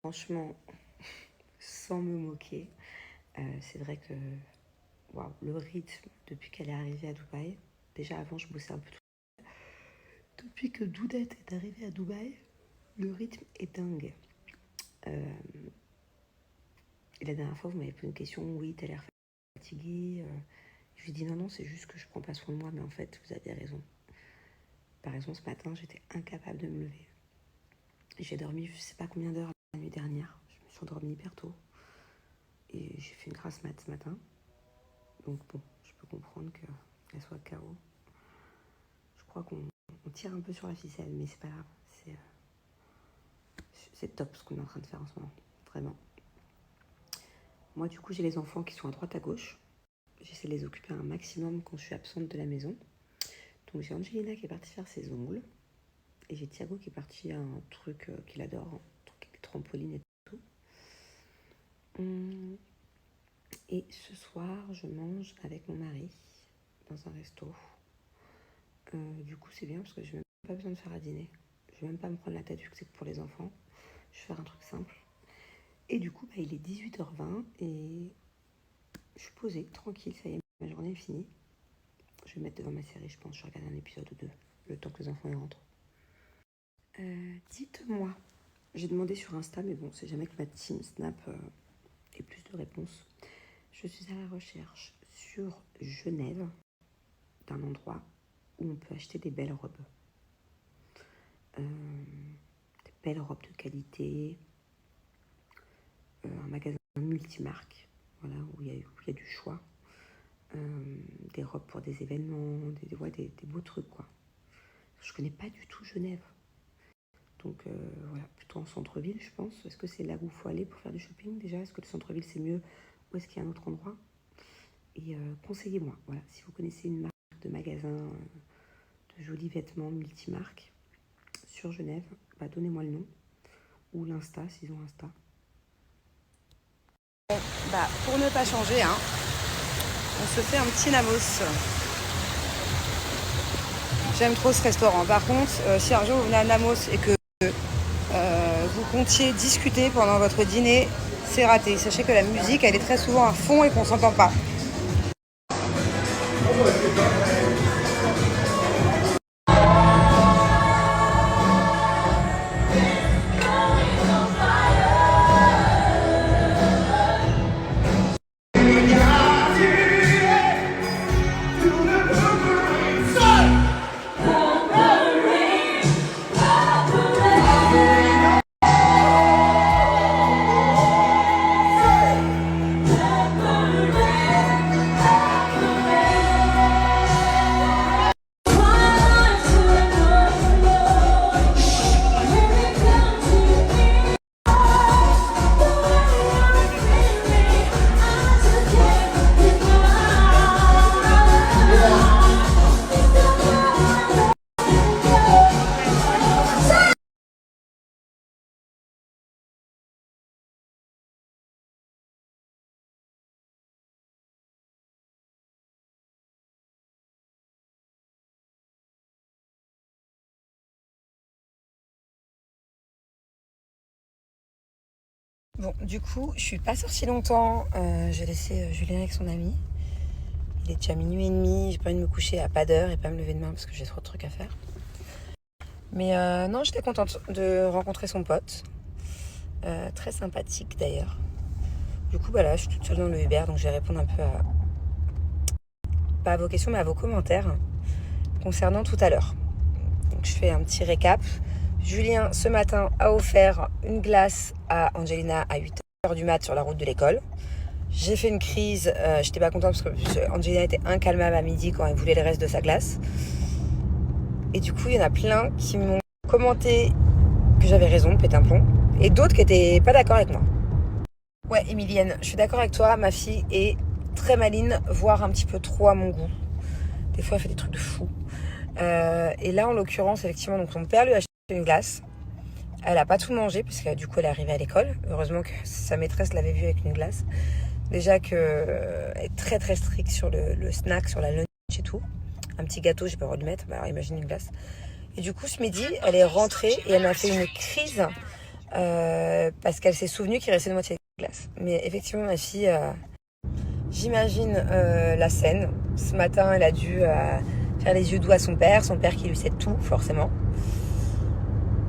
Franchement, sans me moquer, c'est vrai que waouh, le rythme depuis qu'elle est arrivée à Dubaï, déjà avant je bossais un peu tout. Depuis que Doudette est arrivée à Dubaï, le rythme est dingue. Euh, et la dernière fois, vous m'avez posé une question, oui, t'as l'air fatiguée. Je lui ai dit non, non, c'est juste que je prends pas soin de moi, mais en fait, vous avez raison. Par exemple, ce matin, j'étais incapable de me lever. J'ai dormi, je sais pas combien d'heures la nuit dernière. Je me suis endormie hyper tôt. Et j'ai fait une grasse mat ce matin. Donc bon, je peux comprendre qu'elle soit KO. Je crois qu'on tire un peu sur la ficelle, mais c'est pas grave. C'est top ce qu'on est en train de faire en ce moment. Vraiment. Moi, du coup, j'ai les enfants qui sont à droite à gauche. J'essaie de les occuper un maximum quand je suis absente de la maison. Donc j'ai Angelina qui est partie faire ses ongles. Et j'ai Thiago qui est parti à un truc qu'il adore, un truc avec trampoline et tout. Et ce soir, je mange avec mon mari dans un resto. Du coup, c'est bien parce que je n'ai même pas besoin de faire à dîner. Je ne vais même pas me prendre la tête vu que c'est pour les enfants. Je vais faire un truc simple. Et du coup, il est 18h20 et je suis posée, tranquille, ça y est, ma journée est finie. Je vais me mettre devant ma série, je pense. Je regarde un épisode ou deux, le temps que les enfants y rentrent. Dites-moi, j'ai demandé sur Insta, mais bon, c'est jamais que ma team Snap ait plus de réponses. Je suis à la recherche sur Genève d'un endroit où on peut acheter des belles robes. Des belles robes de qualité, un magasin multimarque, voilà, où il y a du choix. Des robes pour des événements, des beaux trucs, quoi. Je connais pas du tout Genève. Donc voilà, plutôt en centre-ville, je pense. Est-ce que c'est là où il faut aller pour faire du shopping déjà? Est-ce que le centre-ville c'est mieux ou est-ce qu'il y a un autre endroit? Et conseillez-moi, voilà, si vous connaissez une marque de magasin de jolis vêtements multimarques sur Genève, donnez-moi le nom ou l'Insta s'ils ont Insta. Pour ne pas changer, on se fait un petit Namos. J'aime trop ce restaurant. Par contre, si un jour vous venez à Namos et que vous comptiez discuter pendant votre dîner, c'est raté. Sachez que la musique, elle est très souvent à fond et qu'on s'entend pas. Bon, du coup, je suis pas sortie longtemps. J'ai laissé Julien avec son ami. Il est déjà minuit et demi. J'ai pas envie de me coucher à pas d'heure et pas me lever demain parce que j'ai trop de trucs à faire. Mais non, j'étais contente de rencontrer son pote. Très sympathique d'ailleurs. Du coup, je suis toute seule dans le Uber, donc je vais répondre un peu à... pas à vos questions, mais à vos commentaires concernant tout à l'heure. Donc je fais un petit récap. Julien, ce matin, a offert une glace à Angelina à 8h du mat sur la route de l'école. J'ai fait une crise, j'étais pas contente parce que Angelina était incalmable à midi quand elle voulait le reste de sa glace. Et du coup, il y en a plein qui m'ont commenté que j'avais raison de péter un plomb et d'autres qui étaient pas d'accord avec moi. Ouais, Emilienne, je suis d'accord avec toi, ma fille est très maline, voire un petit peu trop à mon goût. Des fois, elle fait des trucs de fou. Et là, en l'occurrence, effectivement, donc son père lui a acheté une glace. Elle a pas tout mangé, puisque du coup, elle est arrivée à l'école. Heureusement que sa maîtresse l'avait vue avec une glace. Déjà qu'elle est très très stricte sur le snack, sur la lunch et tout. Un petit gâteau, j'ai pas le droit de le mettre, alors imagine une glace. Et du coup, ce midi, elle est rentrée et elle m'a fait une crise parce qu'elle s'est souvenue qu'il restait une moitié de glace. Mais effectivement, ma fille, j'imagine la scène. Ce matin, elle a dû faire les yeux doux à son père qui lui cède tout, forcément.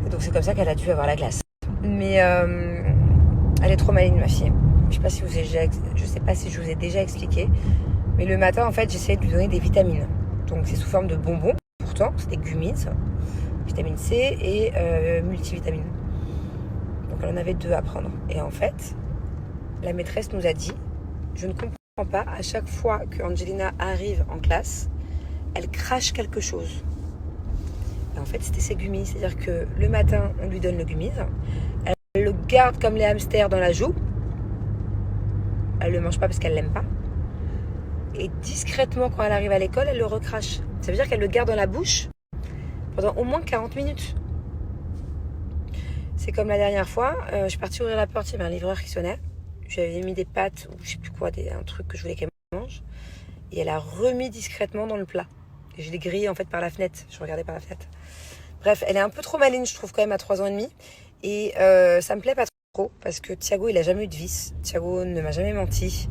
Et donc c'est comme ça qu'elle a dû avoir la glace. Mais elle est trop maligne, ma fille. Je sais pas si je vous ai déjà expliqué. Mais le matin, en fait, j'essaie de lui donner des vitamines. Donc c'est sous forme de bonbons, pourtant, c'est des gummies, vitamine C et multivitamines. Donc elle en avait 2 à prendre. Et en fait, la maîtresse nous a dit, je ne comprends pas, à chaque fois que Angelina arrive en classe, elle crache quelque chose. Et en fait, c'était ses gummies. C'est-à-dire que le matin, on lui donne le gummies, elle le garde comme les hamsters dans la joue, elle le mange pas parce qu'elle l'aime pas. Et discrètement, quand elle arrive à l'école, elle le recrache. Ça veut dire qu'elle le garde dans la bouche pendant au moins 40 minutes. C'est comme la dernière fois, je suis partie ouvrir la porte, il y avait un livreur qui sonnait. Je lui avais mis des pâtes ou je sais plus quoi, un truc que je voulais qu'elle mange. Et elle a remis discrètement dans le plat. Et je l'ai grillé en fait par la fenêtre. Je regardais par la fenêtre. Bref, elle est un peu trop maligne, je trouve, quand même, à 3 ans et demi. Et ça me plaît pas trop parce que Thiago, il a jamais eu de vice. Thiago ne m'a jamais menti.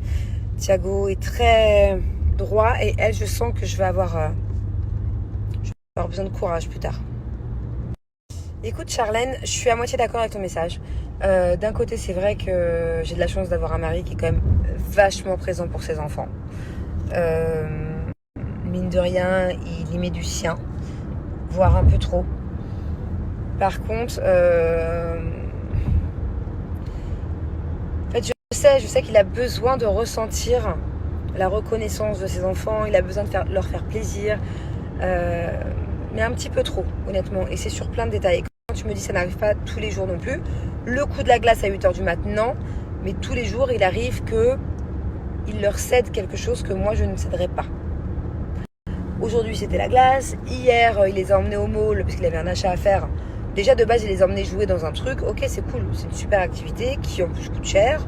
Thiago est très droit et elle, je sens que je vais avoir besoin de courage plus tard. Écoute Charlène, je suis à moitié d'accord avec ton message. D'un côté, c'est vrai que j'ai de la chance d'avoir un mari qui est quand même vachement présent pour ses enfants. Mine de rien, il y met du sien, voire un peu trop. Par contre, en fait, je sais qu'il a besoin de ressentir la reconnaissance de ses enfants, il a besoin de leur faire plaisir, mais un petit peu trop, honnêtement. Et c'est sur plein de détails. Quand tu me dis ça n'arrive pas tous les jours non plus, le coup de la glace à 8h du matin, non, mais tous les jours, il arrive qu'il leur cède quelque chose que moi, je ne céderais pas. Aujourd'hui, c'était la glace. Hier, il les a emmenés au mall parce qu'il avait un achat à faire. Déjà, de base, il les a emmenés jouer dans un truc. Ok, c'est cool. C'est une super activité qui, en plus, coûte cher.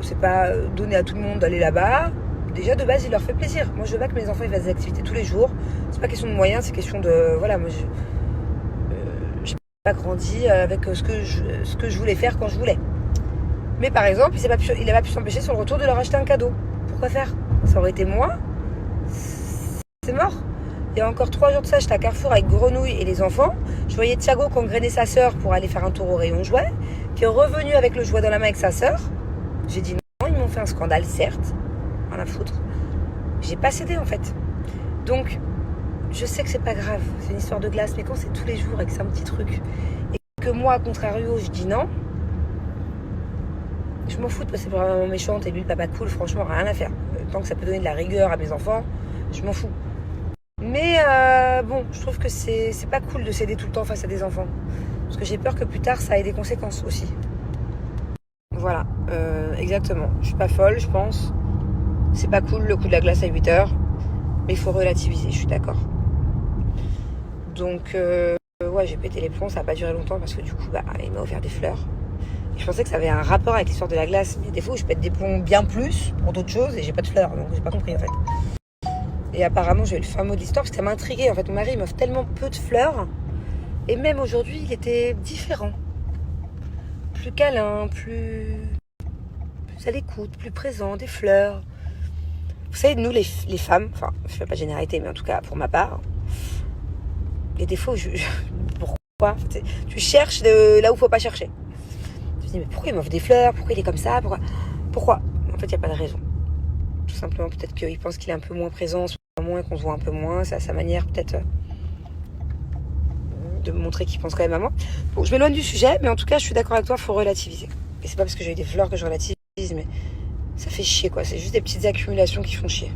C'est pas donné à tout le monde d'aller là-bas. Déjà, de base, il leur fait plaisir. Moi, je veux pas que mes enfants ils fassent des activités tous les jours. C'est pas question de moyens, c'est question de... Voilà, moi, j'ai pas grandi avec ce que je voulais faire quand je voulais. Mais par exemple, il n'a pas pu s'empêcher sur le retour de leur acheter un cadeau. Pourquoi faire? Ça aurait été moi. C'est mort. Il y a encore 3 jours de ça, j'étais à Carrefour avec Grenouille et les enfants. Je voyais Thiago congréner sa sœur pour aller faire un tour au rayon jouet, qui est revenu avec le jouet dans la main avec sa sœur. J'ai dit non, ils m'ont fait un scandale, certes. Rien à foutre. J'ai pas cédé en fait. Donc, je sais que c'est pas grave, c'est une histoire de glace, mais quand c'est tous les jours et que c'est un petit truc, et que moi, à contrario, je dis non, je m'en fous de passer pour la maman méchante et lui le papa cool, franchement, rien à faire. Tant que ça peut donner de la rigueur à mes enfants, je m'en fous. Mais bon, je trouve que c'est pas cool de céder tout le temps face à des enfants. Parce que j'ai peur que plus tard, ça ait des conséquences aussi. Voilà, exactement. Je suis pas folle, je pense. C'est pas cool le coup de la glace à 8h. Mais il faut relativiser, je suis d'accord. Donc, ouais, j'ai pété les plombs, ça a pas duré longtemps parce que du coup, il m'a offert des fleurs. Et je pensais que ça avait un rapport avec l'histoire de la glace. Mais des fois, je pète des plombs bien plus pour d'autres choses et j'ai pas de fleurs. Donc, j'ai pas compris en fait. Et apparemment, j'ai eu le fin mot de l'histoire parce que ça m'a intriguée. En fait, mon mari, il m'offre tellement peu de fleurs. Et même aujourd'hui, il était différent. Plus câlin, plus à l'écoute, plus présent, des fleurs. Vous savez, nous, les femmes, enfin, je fais pas de généralité, mais en tout cas, pour ma part, les défauts, pourquoi? Tu cherches là où il faut pas chercher. Tu te dis, mais pourquoi il m'offre des fleurs? Pourquoi il est comme ça? Pourquoi? En fait, il n'y a pas de raison. Tout simplement, peut-être qu'il pense qu'il est un peu moins présent, moins, qu'on se voit un peu moins. C'est à sa manière, peut-être, de me montrer qu'il pense quand même à moi. Bon, je m'éloigne du sujet, mais en tout cas, je suis d'accord avec toi, il faut relativiser. Et c'est pas parce que j'ai eu des fleurs que je relativise, mais ça fait chier, quoi. C'est juste des petites accumulations qui font chier.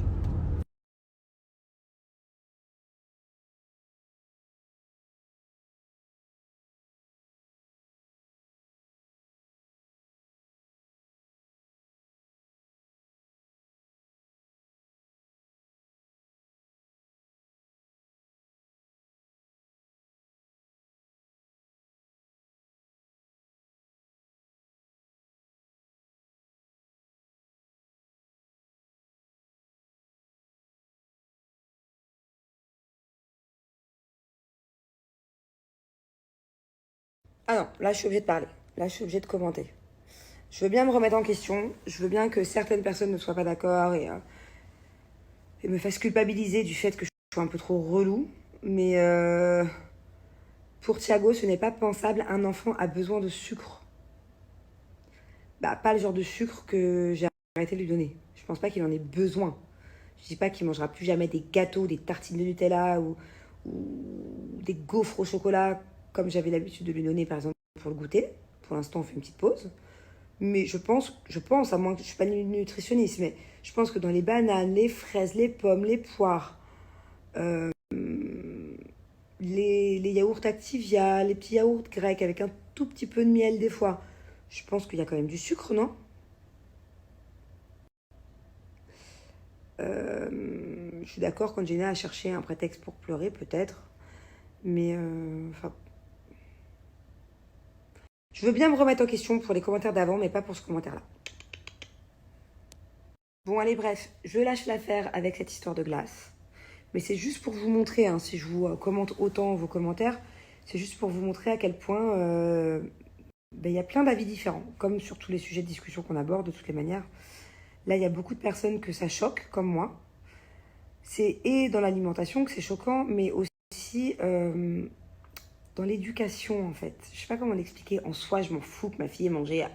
Ah non, là je suis obligée de parler. Là je suis obligée de commenter. Je veux bien me remettre en question. Je veux bien que certaines personnes ne soient pas d'accord et me fassent culpabiliser du fait que je sois un peu trop relou. Mais pour Thiago, ce n'est pas pensable. Un enfant a besoin de sucre. Bah, pas le genre de sucre que j'ai arrêté de lui donner. Je pense pas qu'il en ait besoin. Je dis pas qu'il mangera plus jamais des gâteaux, des tartines de Nutella ou des gaufres au chocolat comme j'avais l'habitude de lui donner par exemple pour le goûter. Pour l'instant, on fait une petite pause. Mais je pense, à moins que je ne suis pas nutritionniste, mais je pense que dans les bananes, les fraises, les pommes, les poires, euh, les yaourts Activia, les petits yaourts grecs avec un tout petit peu de miel des fois, je pense qu'il y a quand même du sucre, non? Je suis d'accord quand Jenna a cherché un prétexte pour pleurer, peut-être. Mais, enfin, je veux bien me remettre en question pour les commentaires d'avant, mais pas pour ce commentaire-là. Bon, allez, bref, je lâche l'affaire avec cette histoire de glace. Mais c'est juste pour vous montrer, hein, si je vous commente autant vos commentaires, c'est juste pour vous montrer à quel point ben, y a plein d'avis différents, comme sur tous les sujets de discussion qu'on aborde de toutes les manières. Là, il y a beaucoup de personnes que ça choque, comme moi. C'est et dans l'alimentation que c'est choquant, mais aussi dans l'éducation, en fait. Je sais pas comment l'expliquer. En soi, je m'en fous que ma fille ait mangé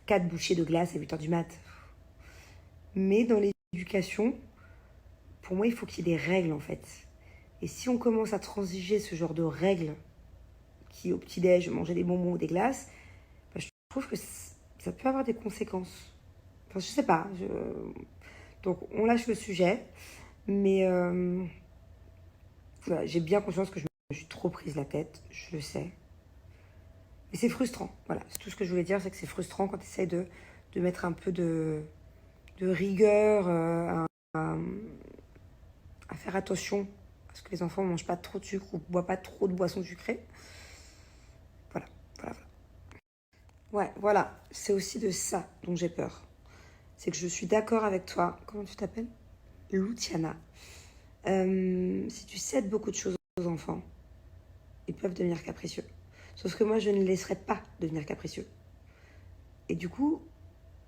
4 bouchées de glace à 8h du mat'. Mais dans l'éducation, pour moi, il faut qu'il y ait des règles, en fait. Et si on commence à transiger ce genre de règles, qui au petit-déj mangeait des bonbons ou des glaces, bah, je trouve que ça peut avoir des conséquences. Enfin, je sais pas. Donc, on lâche le sujet. Mais voilà, j'ai bien conscience que je me suis trop prise la tête. Je le sais. Mais c'est frustrant. Voilà, c'est tout ce que je voulais dire, c'est que c'est frustrant quand tu essaies de mettre un peu de rigueur, à faire attention à ce que les enfants ne mangent pas trop de sucre ou ne boivent pas trop de boissons sucrées. Voilà, voilà, voilà. Ouais, voilà, c'est aussi de ça dont j'ai peur. C'est que je suis d'accord avec toi. Comment tu t'appelles? Luciana. Si tu cèdes beaucoup de choses aux enfants, ils peuvent devenir capricieux. Sauf que moi, je ne les laisserai pas devenir capricieux. Et du coup,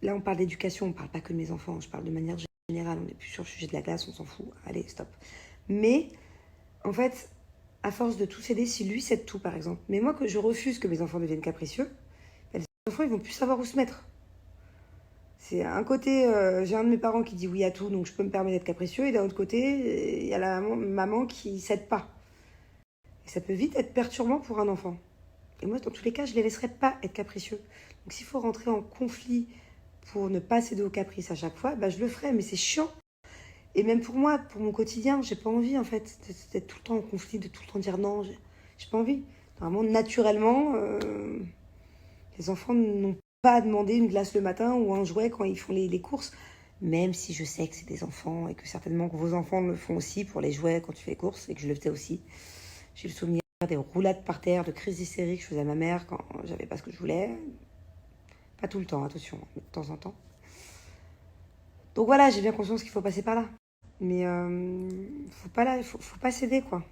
là, on parle d'éducation, on ne parle pas que de mes enfants, je parle de manière générale. On n'est plus sur le sujet de la glace, on s'en fout. Allez, stop. Mais, en fait, à force de tout céder, si lui cède tout, par exemple, mais moi, que je refuse que mes enfants deviennent capricieux, ben, les enfants, ils vont plus savoir où se mettre. C'est un côté, j'ai un de mes parents qui dit oui à tout, donc je peux me permettre d'être capricieux, et d'un autre côté, il y a la maman qui cède pas. Et ça peut vite être perturbant pour un enfant. Et moi, dans tous les cas, je ne les laisserai pas être capricieux. Donc s'il faut rentrer en conflit pour ne pas céder aux caprices à chaque fois, bah, je le ferai, mais c'est chiant. Et même pour moi, pour mon quotidien, j'ai pas envie en fait d'être tout le temps en conflit, de tout le temps dire non. J'ai pas envie. Normalement, naturellement, les enfants n'ont pas à demander une glace le matin ou un jouet quand ils font les courses. Même si je sais que c'est des enfants et que certainement que vos enfants le font aussi pour les jouets quand tu fais les courses et que je le faisais aussi. J'ai le souvenir des roulades par terre, de crises hystériques que je faisais à ma mère quand j'avais pas ce que je voulais. Pas tout le temps, attention, mais de temps en temps. Donc voilà, j'ai bien conscience qu'il faut passer par là. Mais faut pas céder, quoi.